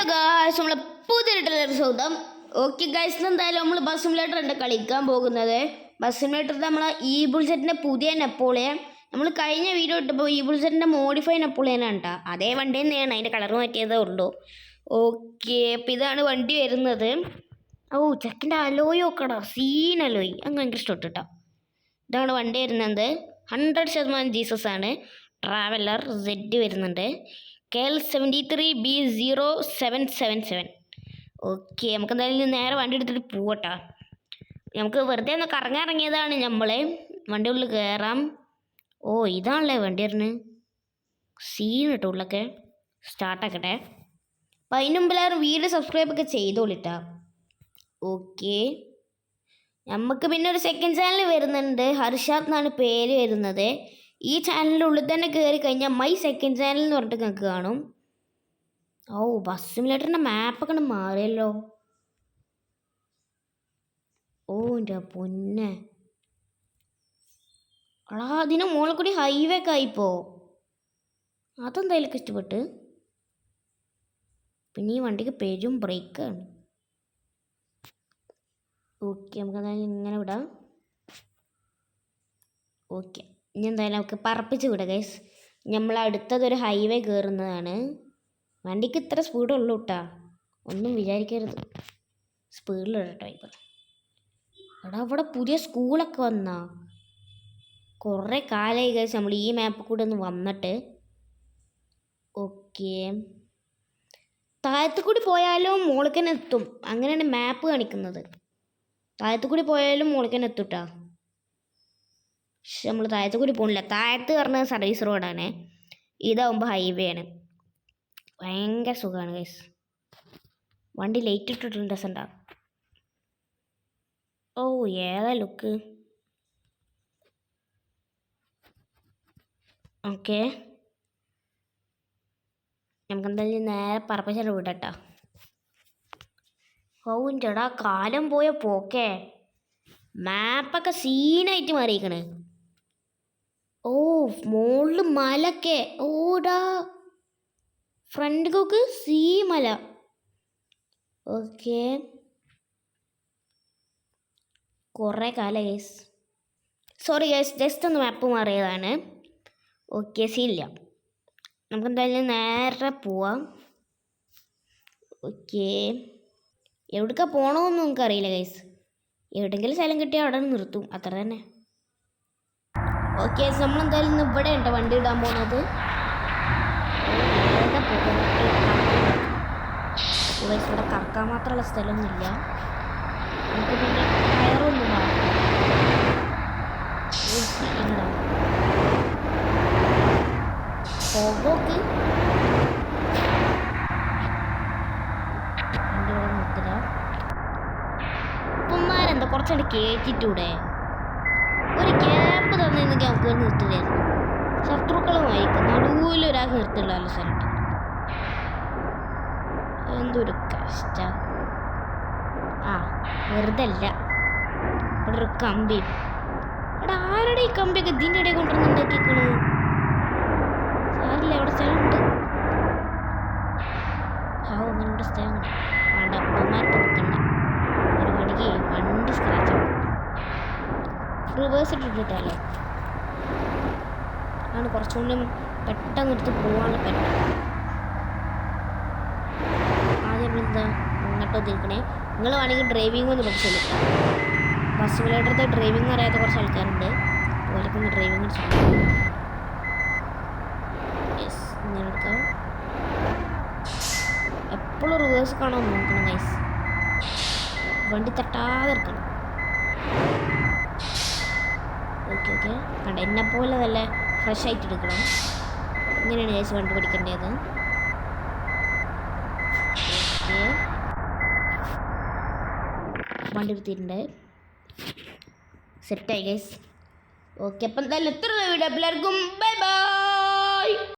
Hello guys, നമ്മളെ പുതിയൊരു സ്വന്തം. ഓക്കെ ഗായ്സ്, എന്തായാലും നമ്മൾ ബസ് സിമുലേറ്റർ ഉണ്ട് കളിക്കാൻ പോകുന്നത്. ബസ് സിമുലേറ്ററിൽ നമ്മളെ ഈ ബുൾസെറ്റിൻ്റെ പുതിയ നെപ്പോളിയൻ നമ്മൾ കഴിഞ്ഞ വീഡിയോ ഇട്ടപ്പോൾ ഈ ബുൾസെറ്റിൻ്റെ മോഡിഫൈ നെപ്പോളിയനാണ് കേട്ടോ. അതേ വണ്ടി തന്നെയാണ്, അതിൻ്റെ കളർ മാറ്റിയതേ ഉള്ളൂ. ഓക്കെ, അപ്പോൾ ഇതാണ് വണ്ടി വരുന്നത്. ഓ ചെക്കിൻ്റെ അലോയ് നോക്കടാ, സീൻ അലോയ്, അങ്ങനെ ഭയങ്കര ഇഷ്ടപ്പെട്ടു കേട്ടോ. ഇതാണ് വണ്ടി വരുന്നത്. 100% ജീസസ് ആണ്. ട്രാവലർ സെഡ് വരുന്നുണ്ട്. KL 73B0777. ഓക്കെ, നമുക്ക് എന്തായാലും നേരെ വണ്ടി എടുത്തിട്ട് പോവട്ടോ. നമുക്ക് വെറുതെ ഒന്ന് കറങ്ങിറങ്ങിയതാണ് നമ്മൾ. വണ്ടി ഉള്ളിൽ കയറാം. ഓ ഇതാണല്ലേ വണ്ടി വരുന്നത്. സീൻ കേട്ടോ ഉള്ളൊക്കെ. സ്റ്റാർട്ടാക്കട്ടെ. അപ്പം അതിന് മുമ്പിലാരും വീഡിയോ സബ്സ്ക്രൈബൊക്കെ ചെയ്തോളിട്ടാ. ഓക്കെ, നമുക്ക് പിന്നെ ഒരു സെക്കൻഡ് ചാനൽ വരുന്നുണ്ട്. ഹർഷാദ് എന്നാണ് പേര് വരുന്നത്. ഈ ചാനലിൻ്റെ ഉള്ളിൽ തന്നെ കയറി കഴിഞ്ഞാൽ മൈ സെക്കൻഡ് ചാനൽ എന്ന് പറഞ്ഞിട്ട് നിങ്ങൾക്ക് കാണും. ഓ ബസ് സിമുലേറ്ററിൻ്റെ മാപ്പൊക്കെ മാറിയല്ലോ. ഓ എൻ്റെ പൊന്നെ, അടാ അതിന് മുകളിൽ കൂടി ഹൈവേ ഒക്കെ ആയിപ്പോ. അതെന്തായാലും ഇഷ്ടപ്പെട്ട്. പിന്നെ ഈ വണ്ടിക്ക് പെരും ബ്രേക്കാണ്. ഓക്കെ, നമുക്ക് എന്തായാലും ഇങ്ങനെ വിടാം. ഓക്കെ, ഇനി എന്തായാലും നമുക്ക് പറപ്പിച്ച് വിടാം ഗൈസ്. നമ്മൾ അടുത്തതൊരു ഹൈവേ കയറുന്നതാണ്. വണ്ടിക്ക് ഇത്ര സ്പീഡുള്ളൂ കേട്ടാ, ഒന്നും വിചാരിക്കരുത്. സ്പീഡിലിടട്ടോ ഇപ്പം. എടാ അവിടെ പുതിയ സ്കൂളൊക്കെ വന്നാ. കുറേ കാലമായി ഗൈസ് നമ്മൾ ഈ മാപ്പിൽ കൂടെ ഒന്ന് വന്നിട്ട്. ഓക്കെ, താഴത്തു കൂടി പോയാലും മുകളിൽ തന്നെ എത്തും. അങ്ങനെയാണ് മാപ്പ് കാണിക്കുന്നത്. താഴത്തു കൂടി പോയാലും മുകളിൽ തന്നെ എത്തും കേട്ടോ. പക്ഷെ നമ്മൾ താഴത്തു കൂടി പോകണില്ല. താഴത്ത് പറഞ്ഞത് സർവീസ് റോഡാണ്, ഇതാവുമ്പോൾ ഹൈവേ ആണ്. ഭയങ്കര സുഖമാണ് ഗൈസ്. വണ്ടി ലൈറ്റ് ഇട്ടിട്ടുണ്ട്, രസമുണ്ടാകും. ഓ ഏതാ ലുക്ക്. ഓക്കെ, നമുക്കെന്തായാലും നേരെ പറപ്പിച്ചിട്ട് വിടട്ടോ. ഓ ചേടാ കാലം പോയ പോക്കേ. മാപ്പൊക്കെ സീനായിട്ട് മാറിയിരിക്കണ്. ഓ മുകളിൽ മലക്കെ. ഓടാ ഫ്രണ്ട് കോക്ക് സീ മല. ഓക്കെ, കുറേ കാലം ഗൈസ്. സോറി ഗൈസ്, ജസ്റ്റ് ഒന്ന് മാപ്പ് മാറിയതാണ്. ഓക്കെ, സീനില്ല. നമുക്കെന്തായാലും നേരെ പോവാം. ഓക്കെ, എവിടേക്കാണ് പോകണമെന്ന് നമുക്കറിയില്ല ഗൈസ്. എവിടെയെങ്കിലും സ്ഥലം കിട്ടിയാൽ അവിടെ നിർത്തും, അത്ര തന്നെ. ഓക്കെ, നമ്മളെന്തായാലും ഇന്ന് ഇവിടെ ഉണ്ടോ വണ്ടി ഇടാൻ പോകുന്നത്. ഇവിടെ കറക്കാൻ മാത്രമുള്ള സ്ഥലമൊന്നുമില്ല. നമുക്ക് പിന്നെ ടയറൊന്നും പോകോക്ക് വണ്ടി ഇവിടെ നിർത്തില്ല. ഇപ്പന്മാരെന്താ കുറച്ചുകൂടി കയറ്റിട്ടൂടെ. ഒരു ഗ്യാപ്പ് തന്നിരുന്നെങ്കിൽ നമുക്ക് നിർത്തില്ലായിരുന്നു. ശത്രുക്കളുമായിരിക്കും നടുവിലൊരാൾക്ക് നിർത്തില്ലല്ലോ സ്ഥലത്ത്. എന്തൊരു കഷ്ടം. ആ വെറുതെ അല്ല, ഇവിടെ ഒരു കമ്പി. ഇവിടെ ആരുടെ ഈ കമ്പിയൊക്കെ ഇതിൻ്റെ ഇടയിൽ കൊണ്ടുവന്നുണ്ടാക്കിക്കണ്. സാരില്ല, അവിടെ സ്ഥലമുണ്ട്. ആ അങ്ങനെ ഇവിടെ സ്ഥലമുണ്ട്. വേണ്ട, അപ്പന്മാർക്ക് നിൽക്കണ്ട. ഒരു മണിക്ക് വണ്ടി സ്ക്രാച്ച് ആവും. റിവേഴ്സ് ഇട്ടിട്ടല്ലേ ആണ് കുറച്ചുകൂടി പെട്ടെന്ന് എടുത്ത് പോകാനുള്ള പറ്റും. ആദ്യം എന്താ അങ്ങോട്ടോ തിരിക്കണേ. നിങ്ങൾ വേണമെങ്കിൽ ഡ്രൈവിംഗ് ഒന്ന് പഠിച്ചോളൂ. ബസ് സിമുലേറ്ററിൽ ഡ്രൈവിംഗ് അറിയാത്ത കുറച്ച് ആൾക്കാരുണ്ട്. അതുപോലൊക്കെ ഒന്ന് ഡ്രൈവിംഗ് പഠിച്ചോളൂ. യെസ്, ഇങ്ങനെ എടുക്കാം. എപ്പോഴും റിവേഴ്സ് കാണാൻ നോക്കണം ഗൈസ്. വണ്ടി തട്ടാതെ എടുക്കണം. ഓക്കെ ഓക്കെ, കണ്ട എന്നെപ്പോലെ നല്ല ഫ്രഷ് ആയിട്ട് എടുക്കണം. ഇങ്ങനെയാണ് ഗൈസ് വണ്ടി പഠിക്കേണ്ടത്. ഓക്കെ, വണ്ടി എടുത്തിട്ടുണ്ട്. സെറ്റായി ഗൈസ്. ഓക്കെ, അപ്പം എന്തായാലും എത്ര വീഡിയോ എല്ലാവർക്കും ബൈ ബൈ.